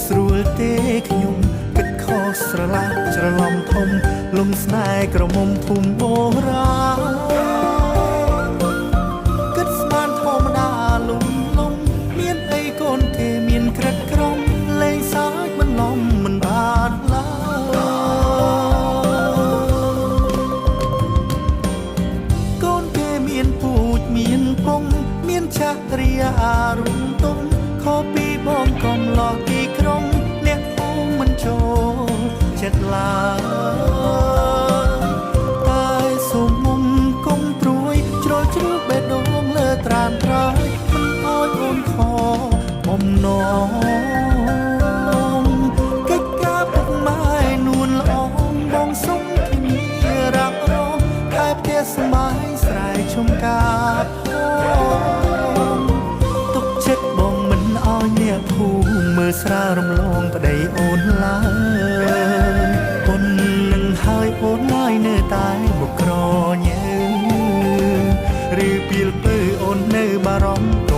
ស្រួលទេខ្ញុំគិតខុសស្រឡះច្រឡំធំលំស្នេហ៍ក្រមុំភូមិបុរាណគិតស្មានធម្មតាលំមានអីកូនទេមានក្រិតក្រំលេងសើចមិនលំមិនបានឡើយកូនគេមានពូជមានពងមានចាស់រីអារុំទុំខុសពីបងកំឡោះទីក្រុងអ្នកអូមិនចូលចិត្តឡើយតែសុំមុំកុំព្រួយជ្រុលជ្រួលបេះដូងលើត្រានត្រើយមិនអោយអូនខបំណងកិច្ចការពុកម៉ែនួនល្អបងសុំគ្នារ៉ាប់រងតែផ្ទះស្មៃស្រែឈុំកាបទុកចិត្តបងមិនអោយអ្នកភូមិមើលស្រារំលងប្តីអូនឡើយប៉ុននឹងហើយអូនឡើយនៅតែបុកក្រញើឬពីលពើអូននៅបារម្ភ